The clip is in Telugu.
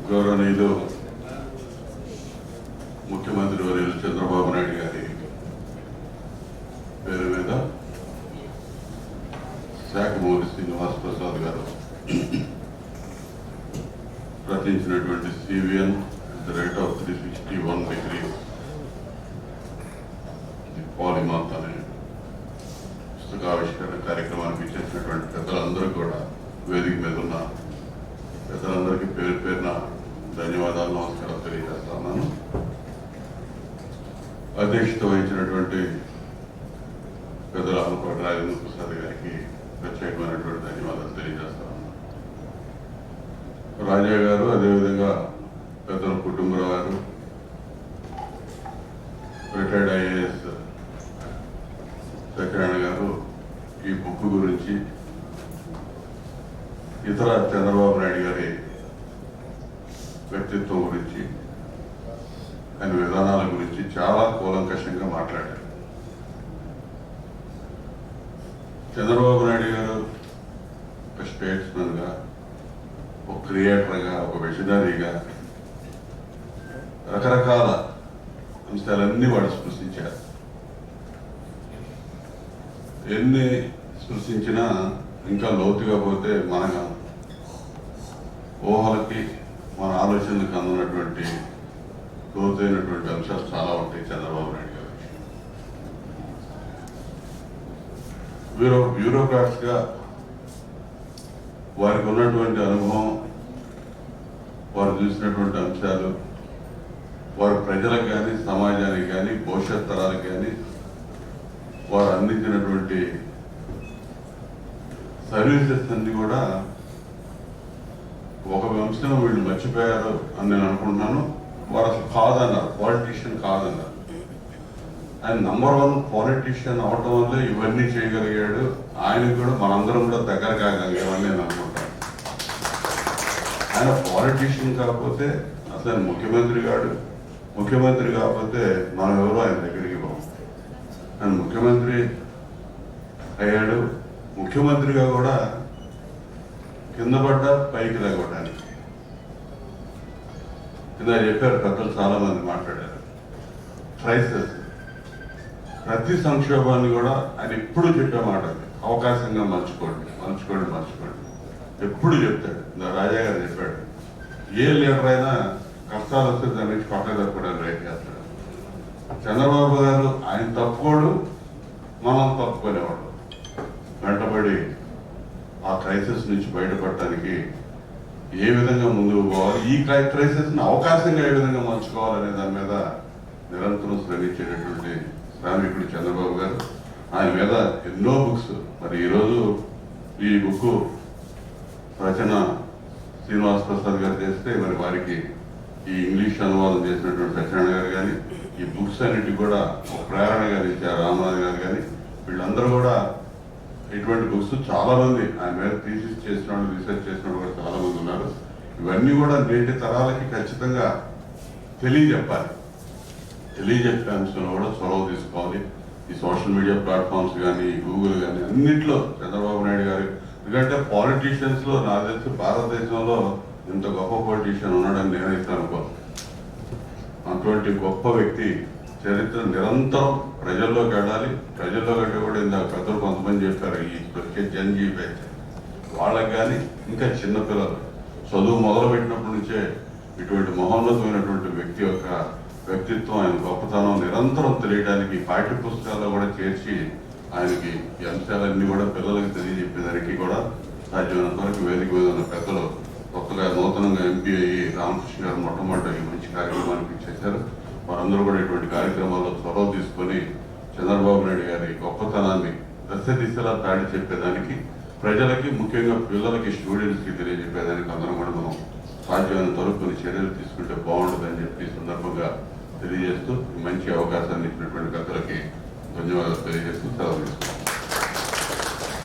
గౌరవనీయులు ముఖ్యమంత్రి వర్యులు చంద్రబాబు నాయుడు గారి పేరు మీద శాఖమూరి శ్రీనివాస్ ప్రసాద్ గారు రచించినటువంటి CVN the right of 361 degrees polymath అనే పుస్తకావిష్కరణ కార్యక్రమానికి ఇచ్చేసినటువంటి పెద్దలందరూ కూడా వేదిక మీద ఉన్న పెద్దలందరికీ పేరు పేరున ధన్యవాదాలు, నమస్కారం తెలియజేస్తున్నాను. అధ్యక్షత వహించినటువంటి పెద్దల ఆలపాటి రాజేంద్ర ప్రసాద్ గారికి ప్రత్యేకమైనటువంటి ధన్యవాదాలు తెలియజేస్తున్నాను. రాజా గారు, అదేవిధంగా పెద్దల కుటుంబరావు గారు, రిటైర్డ్ ఐఏఎస్ సత్యనారాయణ గారు ఈ బుక్ గురించి, ఇతర చంద్రబాబు నాయుడు గారి వ్యక్తిత్వం గురించి, ఆయన విధానాల గురించి చాలా కూలంకషంగా మాట్లాడారు. చంద్రబాబు నాయుడు గారు ఒక స్టేట్స్మెన్ గా, ఒక క్రియేటర్గా, ఒక విజనరీగా రకరకాల అంశాలన్నీ వాడు స్పృశించారు. ఎన్ని స్పృశించినా ఇంకా లోతుగా పోతే మన ఊహలకి, మన ఆలోచనలకు అందున్నటువంటి లోతైనటువంటి అంశాలు చాలా ఉంటాయి చంద్రబాబు నాయుడు గారు. బ్యూరోక్రాట్స్ గా వారికి ఉన్నటువంటి అనుభవం, వారు చూసినటువంటి అంశాలు, వారు ప్రజలకు కానీ, సమాజానికి కానీ, భవిష్యత్ తరాలకు కానీ వారు అందించినటువంటి సర్వీసెస్ అన్ని కూడా ఒక అంశం వీళ్ళు మర్చిపోయారు అని నేను అనుకుంటున్నాను. వారు అసలు కాదన్నారు, పాలిటీషియన్ కాదన్నారు. ఆయన #1 పాలిటీషియన్ అవటం వల్లే ఇవన్నీ చేయగలిగాడు. ఆయనకు కూడా మనందరం కూడా దగ్గర కాగలిగామని నేను అనుకుంటాను. ఆయన పాలిటీషియన్ కాకపోతే అసలు ఆయన ముఖ్యమంత్రి కాకపోతే మనం ఎవరో ఆయన దగ్గరికి పోం. ఆయన ముఖ్యమంత్రి అయ్యాడు. ముఖ్యమంత్రిగా కూడా కింద పడ్డ పైకి లేకపోవడానికి కింద చెప్పారు పెద్దలు, చాలా మంది మాట్లాడారు. క్రైసిస్, ప్రతి సంక్షోభాన్ని కూడా ఆయన ఎప్పుడు చెప్పే మాట అవకాశంగా మర్చుకోండి. ఎప్పుడు చెప్తాడు. రాజా గారు చెప్పాడు, ఏ లీడర్ అయినా కష్టాలు వస్తే దాని నుంచి పక్క తప్పుకోవడానికి రైట్ చేస్తాడు. చంద్రబాబు గారు ఆయన తప్పుకోడు, మనం తప్పుకునేవాడు. వెంటబడి ఆ క్రైసిస్ నుంచి బయటపడటానికి ఏ విధంగా ముందుకు పోవాలి, ఈ క్రైసిస్ ని అవకాశంగా ఏ విధంగా మలుచుకోవాలనే దాని మీద నిరంతరం శ్రమించేటటువంటి శ్రామికుడు చంద్రబాబు గారు. ఆయన మీద ఎన్నో బుక్స్. మరి ఈరోజు ఈ బుక్ రచన శ్రీనివాస్ ప్రసాద్ గారు చేస్తే, మరి వారికి ఈ ఇంగ్లీష్ అనువాదం చేసినటువంటి సత్యనారాయణ గారు కానీ, ఈ బుక్స్ అన్నిటికి కూడా ఒక ప్రేరణ కలిగించారు రామనాథ్ గారు కానీ, వీళ్ళందరూ కూడా ఇటువంటి బుక్స్ చాలా మంది ఆయన మీద థీసిస్ చేసిన వాళ్ళు, రీసెర్చ్ చేసిన వాళ్ళు కూడా చాలా మంది ఉన్నారు. ఇవన్నీ కూడా నేటి తరాలకి ఖచ్చితంగా తెలియజెప్పాలి. తెలియజెప్పే అంశంలో కూడా చొరవ తీసుకోవాలి. ఈ సోషల్ మీడియా ప్లాట్ఫామ్స్ కానీ, గూగుల్ కానీ అన్నింటిలో చంద్రబాబు నాయుడు గారు, ఎందుకంటే పాలిటీషియన్స్ లో నాకు తెలిసి భారతదేశంలో ఇంత గొప్ప పొలిటీషియన్ ఉన్నాడని నేనైతే అనుకోను. అటువంటి గొప్ప వ్యక్తి చరిత్ర నిరంతరం ప్రజల్లోకి వెళ్ళాలి. ప్రజల్లో కంటే కూడా ఇందాక పెద్దలు కొంతమంది చెప్పారు, ఈ వచ్చే జన్జీ బ్యాచ్ వాళ్ళకి కానీ, ఇంకా చిన్నపిల్లలు చదువు మొదలుపెట్టినప్పటి నుంచే ఇటువంటి మహోన్నతమైనటువంటి వ్యక్తి యొక్క వ్యక్తిత్వం, ఆయన గొప్పతనం నిరంతరం తెలియడానికి పాఠ్య పుస్తకాల్లో కూడా చేర్చి ఆయనకి ఈ అంశాలన్నీ కూడా పిల్లలకి తెలియజెప్పేదానికి కూడా సాధ్యమైనంత వరకు వేదిక మీద ఉన్న పెద్దలు, కొత్తగా నూతనంగా ఎంపీ అయ్యి రామకృష్ణ గారు మొట్టమొదటి ఈ మంచి కార్యక్రమానికి చేశారు. వారందరూ కూడా ఇటువంటి కార్యక్రమాల్లో చొరవ తీసుకొని చంద్రబాబు నాయుడు గారి గొప్పతనాన్ని దిశలా తాడి చెప్పేదానికి, ప్రజలకి, ముఖ్యంగా పిల్లలకి, స్టూడెంట్స్కి తెలియజెప్పేదానికి అందరం కూడా మనం సాధ్యమైనంత వరకు కొన్ని చర్యలు తీసుకుంటే బాగుంటుందని చెప్పి సందర్భంగా తెలియజేస్తూ మంచి అవకాశాన్ని ఇచ్చినటువంటి పెద్దలకి ధన్యవాదాలు తెలియజేస్తూ సెలవు తీసుకుంటాం.